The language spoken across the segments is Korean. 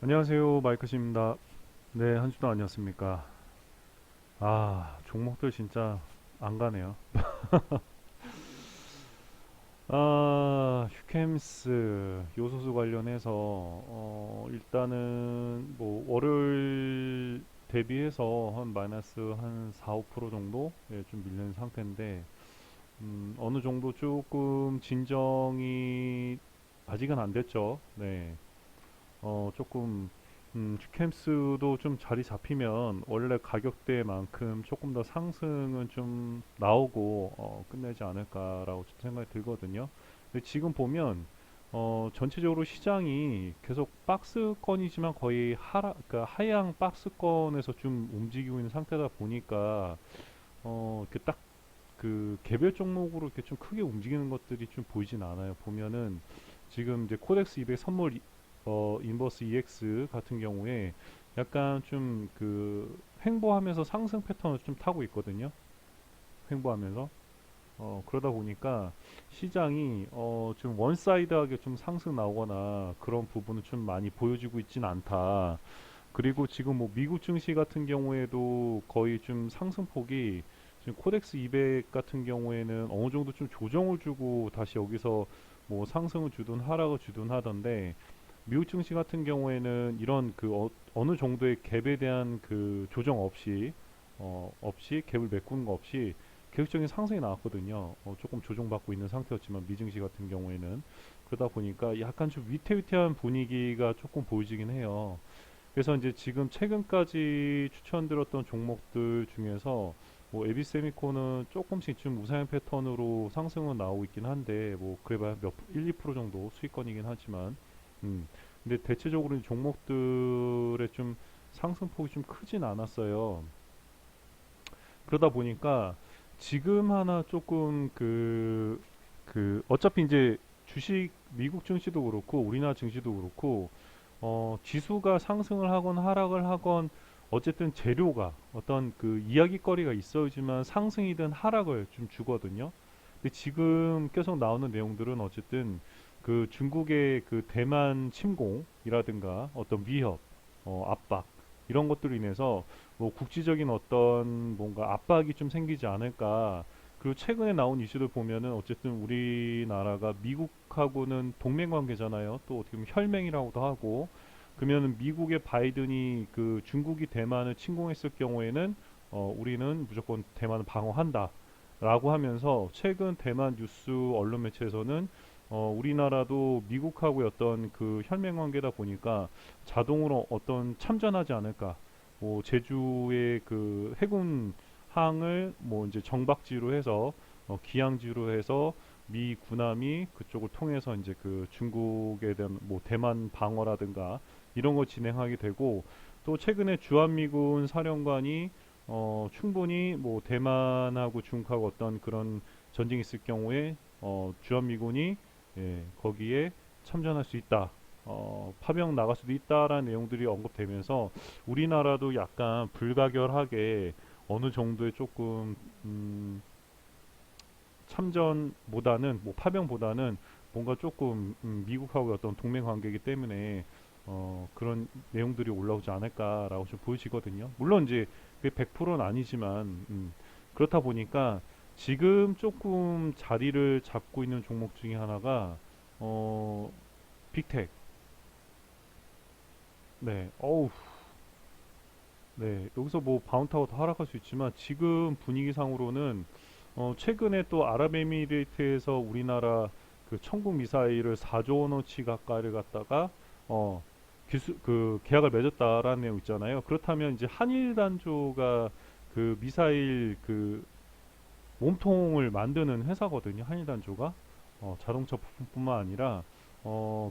안녕하세요, 마이크십니다. 네, 한 주도 아니었습니까? 종목들 진짜 안 가네요. 휴캠스 요소수 관련해서 일단은 뭐 월요일 대비해서 한 마이너스 한 4, 5% 정도 좀 밀리는 상태인데 어느 정도 조금 진정이 아직은 안 됐죠. 네. 조금 튜캠스도 좀 자리 잡히면 원래 가격대만큼 조금 더 상승은 좀 나오고 끝내지 않을까라고 좀 생각이 들거든요. 근데 지금 보면 전체적으로 시장이 계속 박스권이지만 거의 그러니까 하향 박스권에서 좀 움직이고 있는 상태다 보니까 이렇게 딱 그 개별 종목으로 이렇게 좀 크게 움직이는 것들이 좀 보이진 않아요. 보면은 지금 이제 코덱스 200 선물 인버스 EX 같은 경우에 약간 좀 그 횡보하면서 상승 패턴을 좀 타고 있거든요. 횡보하면서 그러다 보니까 시장이 좀 원사이드하게 좀 상승 나오거나 그런 부분은 좀 많이 보여지고 있진 않다. 그리고 지금 뭐 미국 증시 같은 경우에도 거의 좀 상승폭이 지금 코덱스 200 같은 경우에는 어느 정도 좀 조정을 주고 다시 여기서 뭐 상승을 주든 하락을 주든 하던데 미국 증시 같은 경우에는 이런 그 어느 정도의 갭에 대한 그 조정 없이 없이 갭을 메꾸는 거 없이 계속적인 상승이 나왔거든요. 조금 조정받고 있는 상태였지만 미증시 같은 경우에는 그러다 보니까 약간 좀 위태위태한 분위기가 조금 보이지긴 해요. 그래서 이제 지금 최근까지 추천드렸던 종목들 중에서 뭐 에비세미코는 조금씩 좀 우상향 패턴으로 상승은 나오고 있긴 한데 뭐 그래봐야 1, 2% 정도 수익권이긴 하지만 음 근데 대체적으로 이 종목들의 좀 상승폭이 좀 크진 않았어요. 그러다 보니까 지금 하나 조금 어차피 이제 주식 미국 증시도 그렇고 우리나라 증시도 그렇고 지수가 상승을 하건 하락을 하건 어쨌든 재료가 어떤 그 이야기거리가 있어야지만 상승이든 하락을 좀 주거든요. 근데 지금 계속 나오는 내용들은 어쨌든 그 중국의 그 대만 침공이라든가 어떤 위협, 압박 이런 것들로 인해서 뭐 국지적인 어떤 뭔가 압박이 좀 생기지 않을까. 그리고 최근에 나온 이슈들 보면은 어쨌든 우리나라가 미국하고는 동맹 관계잖아요. 또 어떻게 보면 혈맹이라고도 하고 그러면 미국의 바이든이 그 중국이 대만을 침공했을 경우에는 우리는 무조건 대만을 방어한다라고 하면서 최근 대만 뉴스 언론 매체에서는 우리나라도 미국하고의 어떤 그 혈맹 관계다 보니까 자동으로 어떤 참전하지 않을까. 뭐 제주의 그 해군 항을 뭐 이제 정박지로 해서 기항지로 해서 미 군함이 그쪽을 통해서 이제 그 중국에 대한 뭐 대만 방어라든가 이런 거 진행하게 되고 또 최근에 주한미군 사령관이 충분히 뭐 대만하고 중국하고 어떤 그런 전쟁이 있을 경우에 주한미군이 거기에 참전할 수 있다. 파병 나갈 수도 있다라는 내용들이 언급되면서 우리나라도 약간 불가결하게 어느 정도의 조금 참전보다는 뭐 파병보다는 뭔가 조금 미국하고 어떤 동맹 관계이기 때문에 그런 내용들이 올라오지 않을까라고 좀 보여지거든요. 물론 이제 그게 100%는 아니지만 그렇다 보니까 지금 조금 자리를 잡고 있는 종목 중에 하나가 어, 빅텍. 네, 어우, 네, 여기서 뭐 바운타고 더 하락할 수 있지만 지금 분위기상으로는 최근에 또 아랍에미레이트에서 우리나라 그 천국 미사일을 4조 원어치 가까이를 갖다가 어, 그 계약을 맺었다라는 내용 있잖아요. 그렇다면 이제 한일 단조가 그 미사일 그 몸통을 만드는 회사거든요. 한일 단조가 자동차 부품뿐만 아니라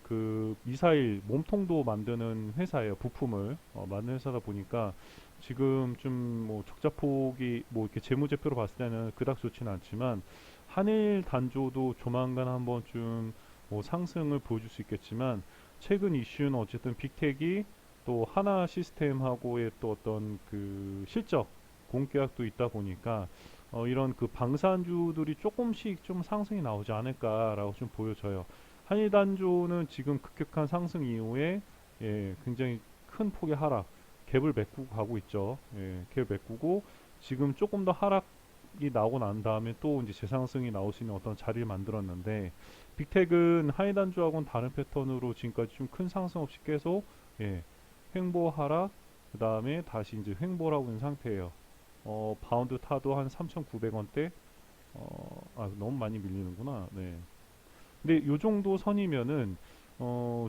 그 미사일 몸통도 만드는 회사예요. 부품을 만드는 회사다 보니까 지금 좀 뭐 적자폭이 뭐 이렇게 재무제표로 봤을 때는 그닥 좋지는 않지만 한일 단조도 조만간 한번 좀 뭐 상승을 보여줄 수 있겠지만 최근 이슈는 어쨌든 빅텍이 또 하나 시스템하고의 또 어떤 그 실적 공개학도 있다 보니까 이런 그 방산주들이 조금씩 좀 상승이 나오지 않을까라고 좀 보여져요. 한일 단조는 지금 급격한 상승 이후에 예, 굉장히 큰 폭의 하락, 갭을 메꾸고 가고 있죠. 예, 갭을 메꾸고 지금 조금 더 하락이 나오고 난 다음에 또 이제 재상승이 나올 수 있는 어떤 자리를 만들었는데 빅텍은 하이 단주하고는 다른 패턴으로 지금까지 좀 큰 상승 없이 계속 예, 횡보 하락, 그 다음에 다시 이제 횡보를 하고 있는 상태예요. 바운드 타도 한 3,900원대. 너무 많이 밀리는구나. 네. 근데 요 정도 선이면은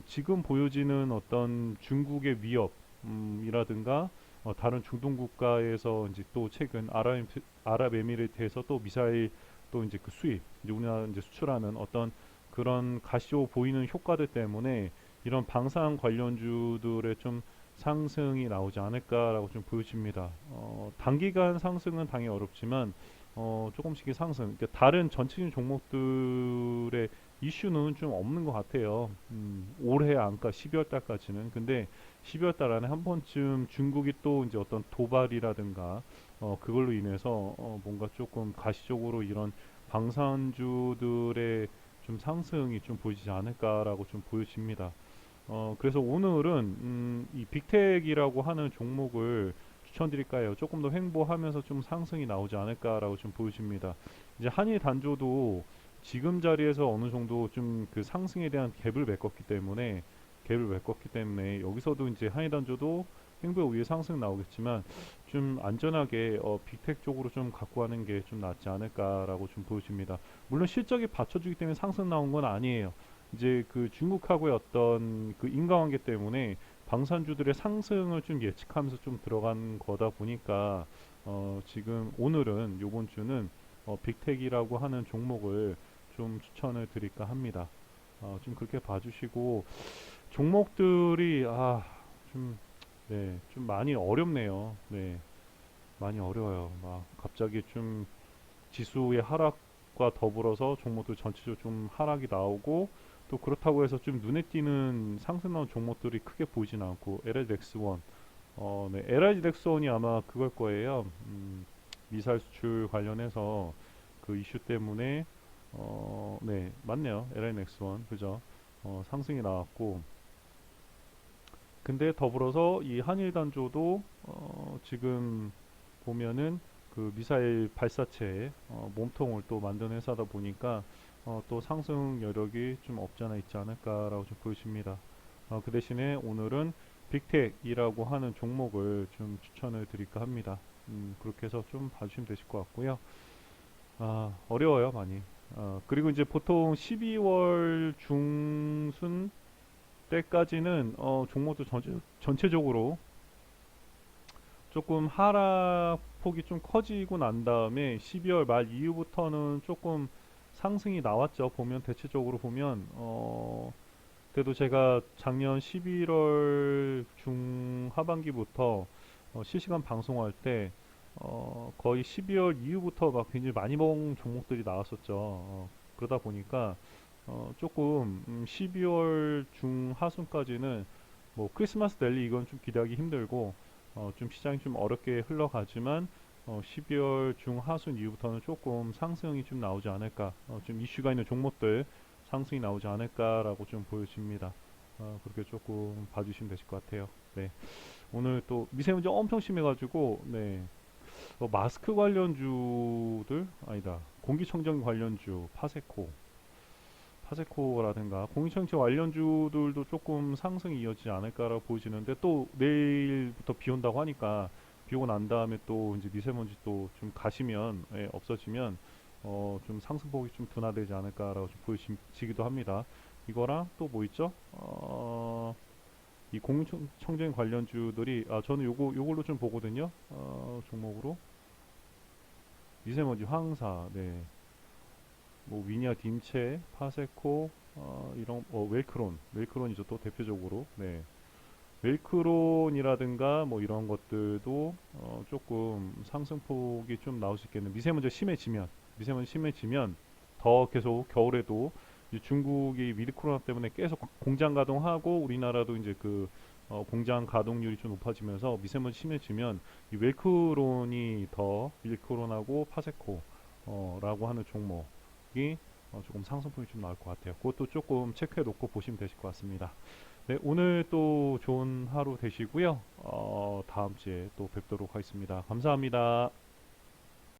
지금 보여지는 어떤 중국의 위협 이라든가 다른 중동 국가에서 이제 또 최근 아랍에미리트에서 또 미사일 또 이제 그 수입 이제 우리나라 이제 수출하는 어떤 그런 가시오 보이는 효과들 때문에 이런 방산 관련주들의 좀 상승이 나오지 않을까라고 좀 보여집니다. 단기간 상승은 당연히 어렵지만 조금씩의 상승, 그러니까 다른 전체적인 종목들의 이슈는 좀 없는 것 같아요. 올해 안가 12월 달까지는. 근데 12월 달 안에 한 번쯤 중국이 또 이제 어떤 도발이라든가 그걸로 인해서 뭔가 조금 가시적으로 이런 방산주들의 좀 상승이 좀 보이지 않을까라고 좀 보여집니다. 그래서 오늘은 이 빅텍이라고 하는 종목을 추천드릴까요? 조금 더 횡보하면서 좀 상승이 나오지 않을까라고 좀 보여집니다. 이제 한일 단조도 지금 자리에서 어느 정도 좀 그 상승에 대한 갭을 메꿨기 때문에 여기서도 이제 한일 단조도 횡보 위에 상승 나오겠지만 좀 안전하게 빅텍 쪽으로 좀 갖고 가는 게 좀 낫지 않을까라고 좀 보여집니다. 물론 실적이 받쳐주기 때문에 상승 나온 건 아니에요. 이제 그 중국하고의 어떤 그 인과관계 때문에 방산주들의 상승을 좀 예측하면서 좀 들어간 거다 보니까 지금 오늘은 요번 주는 빅텍이라고 하는 종목을 좀 추천을 드릴까 합니다. 좀 그렇게 봐주시고 종목들이 좀 네, 좀 많이 어렵네요. 네, 많이 어려워요. 막 갑자기 좀 지수의 하락과 더불어서 종목들 전체적으로 좀 하락이 나오고 또 그렇다고 해서 좀 눈에 띄는 상승 나온 종목들이 크게 보이진 않고 LLX1 네, LIDX1이 아마 그걸 거예요. 미사일 수출 관련해서 그 이슈 때문에 네, 맞네요. LNX1 그죠? 상승이 나왔고 근데 더불어서 이 한일 단조도 지금 보면은 그 미사일 발사체 몸통을 또 만드는 회사다 보니까 또 상승 여력이 좀 없잖아 있지 않을까라고 좀 보여집니다. 그 대신에 오늘은 빅텍이라고 하는 종목을 좀 추천을 드릴까 합니다. 그렇게 해서 좀 봐주시면 되실 것 같고요. 어려워요 많이. 그리고 이제 보통 12월 중순 때까지는 종목도 전체적으로 조금 하락폭이 좀 커지고 난 다음에 12월 말 이후부터는 조금 상승이 나왔죠. 보면 대체적으로 보면 그래도 제가 작년 11월 중하반기부터 실시간 방송할 때 거의 12월 이후부터 막 굉장히 많이 먹은 종목들이 나왔었죠. 그러다 보니까 조금 12월 중하순까지는 뭐 크리스마스 랠리 이건 좀 기대하기 힘들고 좀 시장이 좀 어렵게 흘러가지만 12월 중하순 이후부터는 조금 상승이 좀 나오지 않을까 좀 이슈가 있는 종목들 상승이 나오지 않을까라고 좀 보여집니다. 그렇게 조금 봐주시면 되실 것 같아요. 네. 오늘 또 미세먼지 엄청 심해가지고 네. 마스크 관련주들 아니다 공기청정 관련주 파세코라든가 공기청정 관련주들도 조금 상승이 이어지지 않을까라고 보여지는데 또 내일부터 비 온다고 하니까 비 오고 난 다음에 또 이제 미세먼지 또 좀 가시면 없어지면 좀 상승폭이 좀 둔화되지 않을까라고 좀 보여지기도 합니다. 이거랑 또 뭐 있죠? 이 공기청정 관련주들이 저는 요걸로 좀 보거든요. 종목으로 미세먼지 황사, 네, 뭐 위니아 딘체, 파세코, 이런 웰크론이죠 또 대표적으로, 네, 웰크론이라든가 뭐 이런 것들도 조금 상승폭이 좀 나올 수 있겠는. 미세먼지 심해지면 더 계속 겨울에도 이제 중국이 위드 코로나 때문에 계속 공장 가동하고 우리나라도 이제 그 공장 가동률이 좀 높아지면서 미세먼지 심해지면 이 웰크론이 더 윌크론하고 파세코라고 하는 종목이 조금 상승폭이 좀 나올 것 같아요. 그것도 조금 체크해 놓고 보시면 되실 것 같습니다. 네, 오늘 또 좋은 하루 되시고요. 다음 주에 또 뵙도록 하겠습니다. 감사합니다.